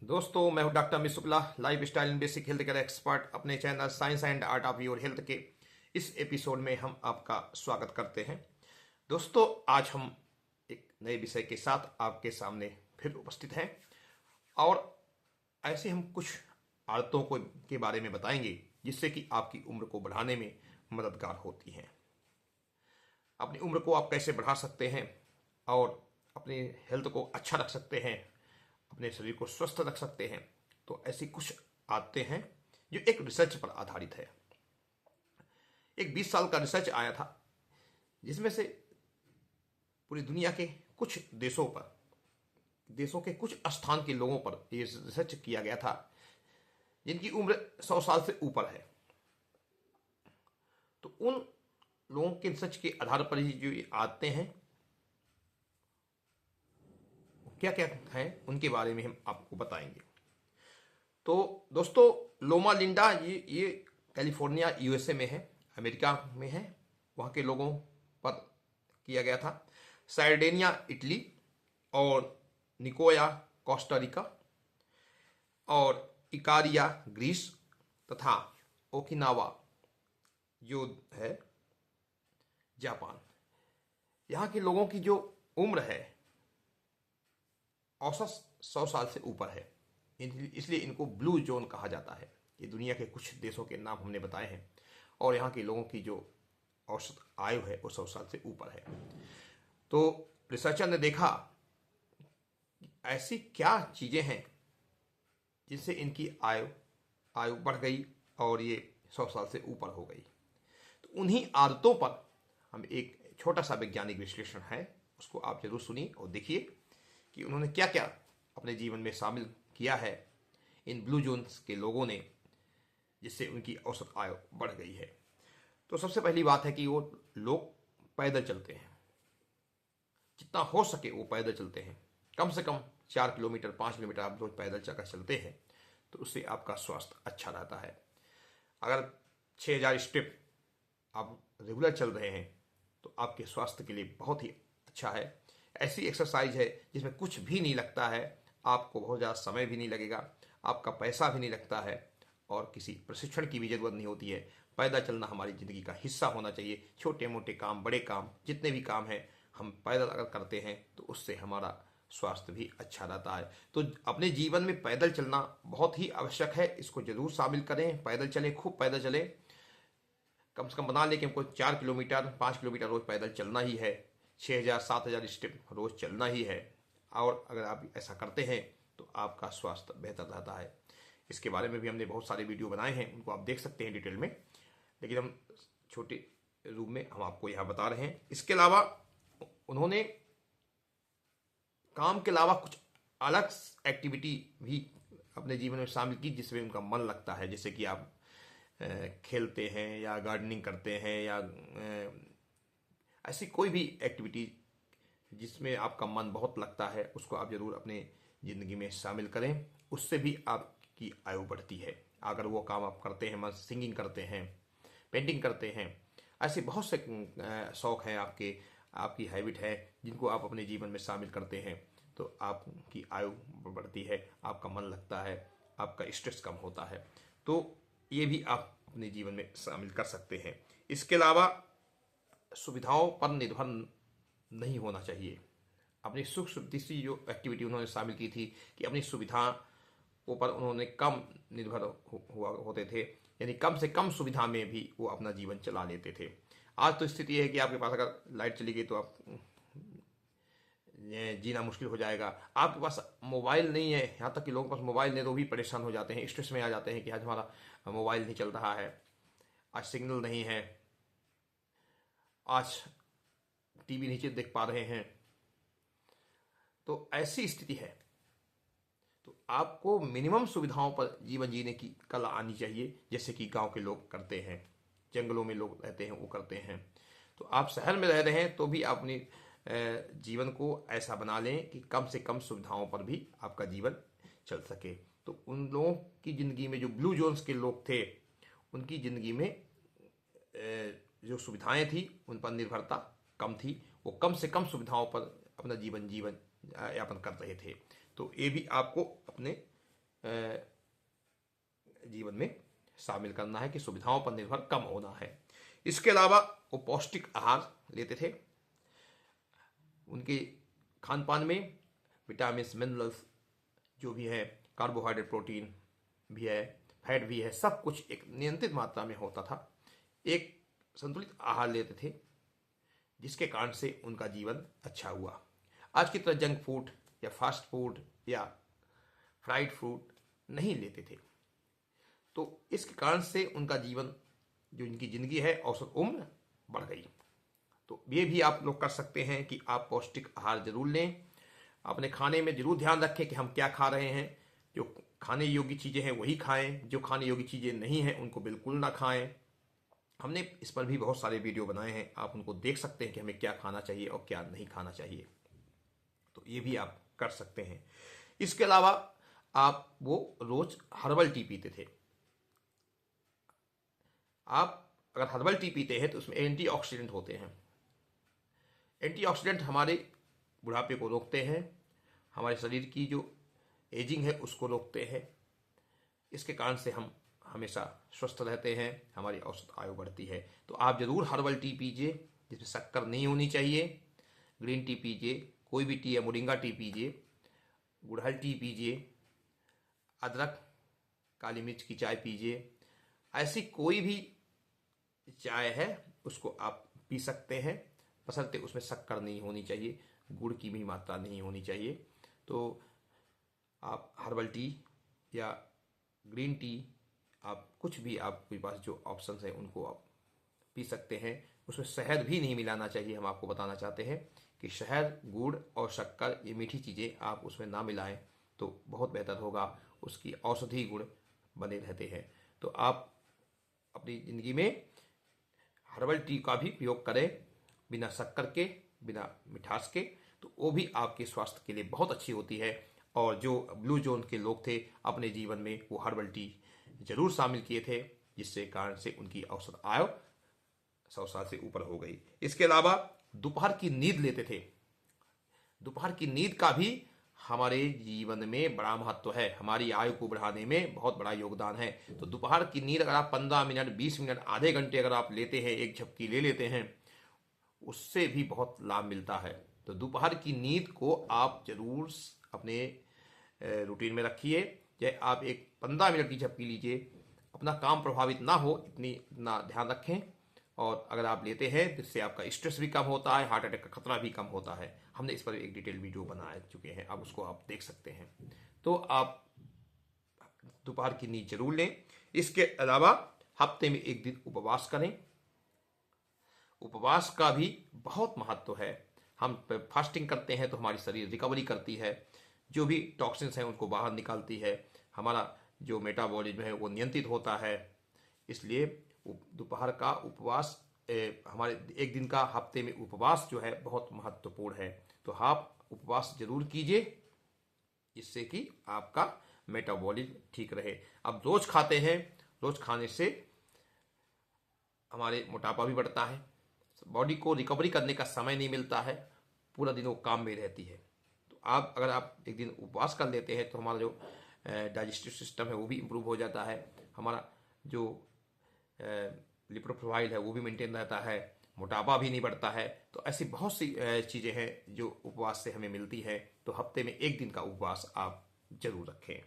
दोस्तों, मैं हूं doctor Amit Shukla, lifestyle and basic health care expert. अपने channel science and art of your health के इस एपिसोड में हम आपका स्वागत करते हैं। दोस्तों, आज हम एक नए विषय के साथ आपके सामने फिर उपस्थित हैं और ऐसे हम कुछ आदतों को के बारे में बताएंगे जिससे कि आपकी उम्र को बढ़ाने में मददगार होती हैं। अपनी उम्र को आप कैसे बढ़ा सकते हैं और अपने हेल्थ को अच्छा रख सकते हैं, अपने शरीर को स्वस्थ रख सकते हैं। तो ऐसी कुछ आदतें हैं जो एक रिसर्च पर आधारित है। एक 20 साल का रिसर्च आया था जिसमें से पूरी दुनिया के कुछ देशों के कुछ स्थान के लोगों पर यह रिसर्च किया गया था जिनकी उम्र 100 साल से ऊपर है। तो उन लोगों के रिसर्च के आधार पर ही जो ये आदतें हैं, क्या क्या हैं, उनके बारे में हम आपको बताएंगे। तो दोस्तों, लोमा लिंडा ये कैलिफोर्निया यूएसए में है, अमेरिका में है। वहाँ के लोगों पर किया गया था। सार्डिनिया इटली और निकोया कोस्टा रिका और इकारिया ग्रीस तथा ओकिनावा जो है जापान। यहाँ के लोगों की जो उम्र है औसत 100 साल से ऊपर है, इसलिए इनको ब्लू जोन कहा जाता है। ये दुनिया के कुछ देशों के नाम हमने बताए हैं और यहाँ के लोगों की जो औसत आयु है वो 100 साल से ऊपर है। तो रिसर्चर ने देखा ऐसी क्या चीज़ें हैं जिससे इनकी आयु बढ़ गई और ये 100 साल से ऊपर हो गई। तो उन्हीं आदतों पर हम एक छोटा सा वैज्ञानिक विश्लेषण है, उसको आप जरूर सुनिए और देखिए कि उन्होंने क्या क्या अपने जीवन में शामिल किया है इन ब्लू जोन्स के लोगों ने, जिससे उनकी औसत आयु बढ़ गई है। तो सबसे पहली बात है कि वो लोग पैदल चलते हैं। जितना हो सके वो पैदल चलते हैं। कम से कम 4 किलोमीटर 5 किलोमीटर आप रोज पैदल चलते हैं तो उससे आपका स्वास्थ्य अच्छा रहता है। अगर 6000 स्टेप आप रेगुलर चल रहे हैं तो आपके स्वास्थ्य के लिए बहुत ही अच्छा है। ऐसी एक्सरसाइज है जिसमें कुछ भी नहीं लगता है, आपको बहुत ज़्यादा समय भी नहीं लगेगा, आपका पैसा भी नहीं लगता है और किसी प्रशिक्षण की भी ज़रूरत नहीं होती है। पैदल चलना हमारी ज़िंदगी का हिस्सा होना चाहिए। छोटे मोटे काम, बड़े काम, जितने भी काम हैं हम पैदल अगर करते हैं तो उससे हमारा स्वास्थ्य भी अच्छा रहता है। तो अपने जीवन में पैदल चलना बहुत ही आवश्यक है, इसको जरूर शामिल करें। पैदल चलें, खूब पैदल चलें। कम से कम बना लें कि हमको 4 किलोमीटर 5 किलोमीटर रोज पैदल चलना ही है। 6000 7000 स्टेप रोज चलना ही है। और अगर आप ऐसा करते हैं तो आपका स्वास्थ्य बेहतर रहता है। इसके बारे में भी हमने बहुत सारे वीडियो बनाए हैं, उनको आप देख सकते हैं डिटेल में, लेकिन हम छोटे रूप में हम आपको यहाँ बता रहे हैं। इसके अलावा उन्होंने काम के अलावा कुछ अलग एक्टिविटी भी अपने जीवन में शामिल की जिसमें उनका मन लगता है। जैसे कि आप खेलते हैं या गार्डनिंग करते हैं या ऐसी कोई भी एक्टिविटी जिसमें आपका मन बहुत लगता है, उसको आप जरूर अपने ज़िंदगी में शामिल करें। उससे भी आपकी आयु बढ़ती है। अगर वो काम आप करते हैं, सिंगिंग करते हैं, पेंटिंग करते हैं, ऐसे बहुत से शौक़ हैं आपकी हैबिट है जिनको आप अपने जीवन में शामिल करते हैं तो आपकी आयु बढ़ती है, आपका मन लगता है, आपका स्ट्रेस कम होता है। तो ये भी आप अपने जीवन में शामिल कर सकते हैं। इसके अलावा सुविधाओं पर निर्भर नहीं होना चाहिए। अपनी सुख तीसरी जो एक्टिविटी उन्होंने शामिल की थी कि अपनी सुविधाओं पर उन्होंने कम निर्भर हुआ होते थे, यानी कम से कम सुविधा में भी वो अपना जीवन चला लेते थे। आज तो स्थिति है कि आपके पास अगर लाइट चली गई तो आप जीना मुश्किल हो जाएगा। आपके पास मोबाइल नहीं है, यहाँ तक कि लोगों के पास मोबाइल नहीं तो भी परेशान हो जाते हैं, स्ट्रेस में आ जाते हैं कि आज हमारा मोबाइल नहीं चल रहा है, आज सिग्नल नहीं है, आज टीवी नीचे देख पा रहे हैं। तो ऐसी स्थिति है तो आपको मिनिमम सुविधाओं पर जीवन जीने की कला आनी चाहिए, जैसे कि गांव के लोग करते हैं, जंगलों में लोग रहते हैं वो करते हैं। तो आप शहर में रह रहे हैं तो भी आप अपनी जीवन को ऐसा बना लें कि कम से कम सुविधाओं पर भी आपका जीवन चल सके। तो उन लोगों की ज़िंदगी में जो ब्लू जोन्स के लोग थे, उनकी ज़िंदगी में जो सुविधाएं थी उन पर निर्भरता कम थी। वो कम से कम सुविधाओं पर अपना जीवन यापन कर रहे थे। तो ये भी आपको अपने जीवन में शामिल करना है, कि सुविधाओं पर निर्भर कम होना है। इसके अलावा वो पौष्टिक आहार लेते थे। उनके खान पान में विटामिन मिनरल्स जो भी है, कार्बोहाइड्रेट, प्रोटीन भी है, फैट भी है, सब कुछ एक नियंत्रित मात्रा में होता था। एक संतुलित आहार लेते थे, जिसके कारण से उनका जीवन अच्छा हुआ। आज की तरह जंक फूड या फास्ट फूड या फ्राइड फूड नहीं लेते थे। तो इसके कारण से उनका जीवन, जो इनकी जिंदगी है, औसत उम्र बढ़ गई। तो ये भी आप लोग कर सकते हैं कि आप पौष्टिक आहार जरूर लें। अपने खाने में जरूर ध्यान रखें कि हम क्या खा रहे हैं। जो खाने योग्य चीज़ें हैं वही खाएं, जो खाने योग्य चीज़ें नहीं हैं उनको बिल्कुल ना खाएं। हमने इस पर भी बहुत सारे वीडियो बनाए हैं, आप उनको देख सकते हैं कि हमें क्या खाना चाहिए और क्या नहीं खाना चाहिए। तो ये भी आप कर सकते हैं। इसके अलावा आप वो रोज हर्बल टी पीते थे। आप अगर हर्बल टी पीते हैं तो उसमें एंटीऑक्सीडेंट होते हैं। एंटीऑक्सीडेंट हमारे बुढ़ापे को रोकते हैं, हमारे शरीर की जो एजिंग है उसको रोकते हैं। इसके कारण से हम हमेशा स्वस्थ रहते हैं, हमारी औसत आयु बढ़ती है। तो आप जरूर हर्बल टी पीजिए, जिसमें शक्कर नहीं होनी चाहिए। ग्रीन टी पीजिए, कोई भी टी है, मोरिंगा टी पीजिए, गुड़हल टी पीजिए, अदरक, काली मिर्च की चाय पीजिए। ऐसी कोई भी चाय है उसको आप पी सकते हैं, बशर्ते उसमें शक्कर नहीं होनी चाहिए, गुड़ की भी मात्रा नहीं होनी चाहिए। तो आप हर्बल टी या ग्रीन टी, आप कुछ भी आपके पास जो ऑप्शंस है उनको आप पी सकते हैं। उसमें शहद भी नहीं मिलाना चाहिए। हम आपको बताना चाहते हैं कि शहद, गुड़ और शक्कर, ये मीठी चीज़ें आप उसमें ना मिलाएं तो बहुत बेहतर होगा। उसकी औषधि गुण बने रहते हैं। तो आप अपनी ज़िंदगी में हर्बल टी का भी प्रयोग करें, बिना शक्कर के, बिना मिठास के। तो वो भी आपके स्वास्थ्य के लिए बहुत अच्छी होती है। और जो ब्लू जोन के लोग थे, अपने जीवन में वो हर्बल टी जरूर शामिल किए थे, जिससे कारण से उनकी औसत आयु 100 साल से ऊपर हो गई। इसके अलावा दोपहर की नींद लेते थे। दोपहर की नींद का भी हमारे जीवन में बड़ा महत्व है, हमारी आयु को बढ़ाने में बहुत बड़ा योगदान है। तो दोपहर की नींद अगर आप 15 मिनट, 20 मिनट, आधे घंटे अगर आप लेते हैं, एक झपकी ले लेते हैं, उससे भी बहुत लाभ मिलता है। तो दोपहर की नींद को आप जरूर अपने रूटीन में रखिए। चाहे आप एक 15 मिनट की झपकी लीजिए, अपना काम प्रभावित ना हो इतना ध्यान रखें। और अगर आप लेते हैं तो इससे आपका स्ट्रेस भी कम होता है, हार्ट अटैक का खतरा भी कम होता है। हमने इस पर एक डिटेल वीडियो बना चुके हैं, अब उसको आप देख सकते हैं। तो आप दोपहर की नींद जरूर लें। इसके अलावा हफ्ते में एक दिन उपवास करें। उपवास का भी बहुत महत्व है। हम फास्टिंग करते हैं तो हमारी शरीर रिकवरी करती है, जो भी टॉक्सिन्स हैं उनको बाहर निकालती है, हमारा जो मेटाबॉलिज्म है वो नियंत्रित होता है। इसलिए दोपहर का उपवास, हमारे एक दिन का हफ्ते में उपवास जो है बहुत महत्वपूर्ण है। तो आप उपवास जरूर कीजिए, जिससे कि आपका मेटाबॉलिज्म ठीक रहे। अब रोज खाते हैं, रोज खाने से हमारे मोटापा भी बढ़ता है, बॉडी को रिकवरी करने का समय नहीं मिलता है, पूरा दिन वो काम में रहती है। तो अगर आप एक दिन उपवास कर लेते हैं तो हमारा जो डाइजेस्टिव सिस्टम है वो भी इम्प्रूव हो जाता है, हमारा जो लिपिड प्रोफाइल है वो भी मेंटेन रहता है, मोटापा भी नहीं बढ़ता है। तो ऐसी बहुत सी चीज़ें हैं जो उपवास से हमें मिलती है। तो हफ्ते में एक दिन का उपवास आप जरूर रखें।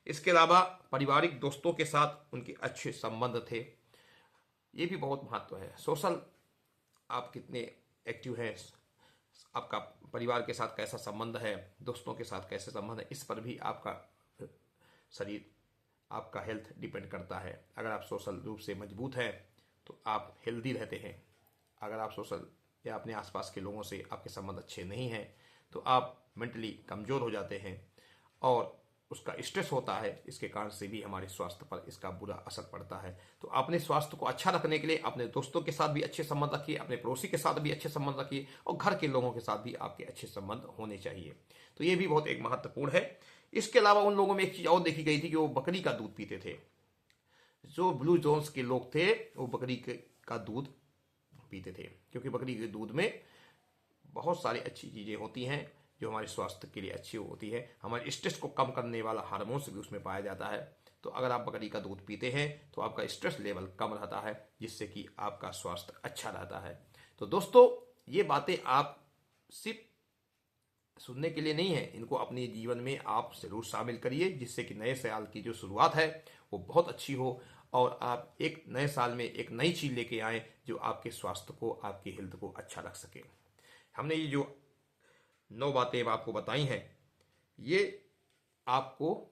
इसके अलावा पारिवारिक दोस्तों के साथ उनके अच्छे संबंध थे, ये भी बहुत महत्व है। सोशल आप कितने एक्टिव हैं, आपका परिवार के साथ कैसा संबंध है, दोस्तों के साथ कैसे संबंध है, इस पर भी आपका शरीर, आपका हेल्थ डिपेंड करता है। अगर आप सोशल रूप से मजबूत हैं तो आप हेल्दी रहते हैं। अगर आप सोशल या अपने आसपास के लोगों से आपके संबंध अच्छे नहीं हैं तो आप मेंटली कमज़ोर हो जाते हैं और उसका स्ट्रेस होता है। इसके कारण से भी हमारे स्वास्थ्य पर इसका बुरा असर पड़ता है। तो अपने स्वास्थ्य को अच्छा रखने के लिए अपने दोस्तों के साथ भी अच्छे संबंध रखिए, अपने पड़ोसी के साथ भी अच्छे संबंध रखिए और घर के लोगों के साथ भी आपके अच्छे संबंध होने चाहिए। तो ये भी बहुत एक महत्वपूर्ण है। इसके अलावा उन लोगों में एक चीज़ और देखी गई थी कि वो बकरी का दूध पीते थे। जो ब्लू जोन्स के लोग थे वो बकरी का दूध पीते थे, क्योंकि बकरी के दूध में बहुत सारी अच्छी चीज़ें होती हैं जो हमारे स्वास्थ्य के लिए अच्छी होती है। हमारे स्ट्रेस को कम करने वाला हार्मोन्स भी उसमें पाया जाता है। तो अगर आप बकरी का दूध पीते हैं तो आपका स्ट्रेस लेवल कम रहता है, जिससे कि आपका स्वास्थ्य अच्छा रहता है। तो दोस्तों, ये बातें आप सिर्फ सुनने के लिए नहीं है, इनको अपने जीवन में आप जरूर शामिल करिए, जिससे कि नए साल की जो शुरुआत है वो बहुत अच्छी हो और आप एक नए साल में एक नई चीज लेके आए जो आपके स्वास्थ्य को, आपकी हेल्थ को अच्छा रख सके। हमने ये जो 9 बातें आपको बताई हैं, ये आपको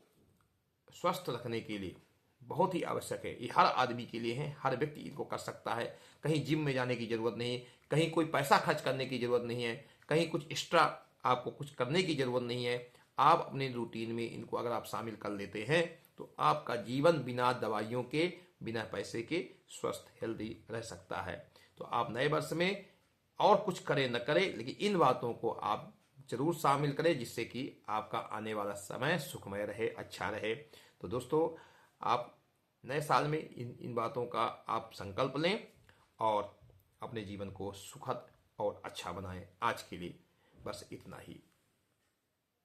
स्वस्थ रखने के लिए बहुत ही आवश्यक है। ये हर आदमी के लिए है, हर व्यक्ति इनको कर सकता है। कहीं जिम में जाने की जरूरत नहीं, कहीं कोई पैसा खर्च करने की जरूरत नहीं है, कहीं कुछ एक्स्ट्रा आपको कुछ करने की जरूरत नहीं है। आप अपने रूटीन में इनको अगर आप शामिल कर लेते हैं तो आपका जीवन बिना दवाइयों के, बिना पैसे के स्वस्थ हेल्दी रह सकता है। तो आप नए वर्ष में और कुछ करें न करें, लेकिन इन बातों को आप जरूर शामिल करें, जिससे कि आपका आने वाला समय सुखमय रहे, अच्छा रहे। तो दोस्तों, आप नए साल में इन बातों का आप संकल्प लें और अपने जीवन को सुखद और अच्छा बनाएं। आज के लिए बस इतना ही।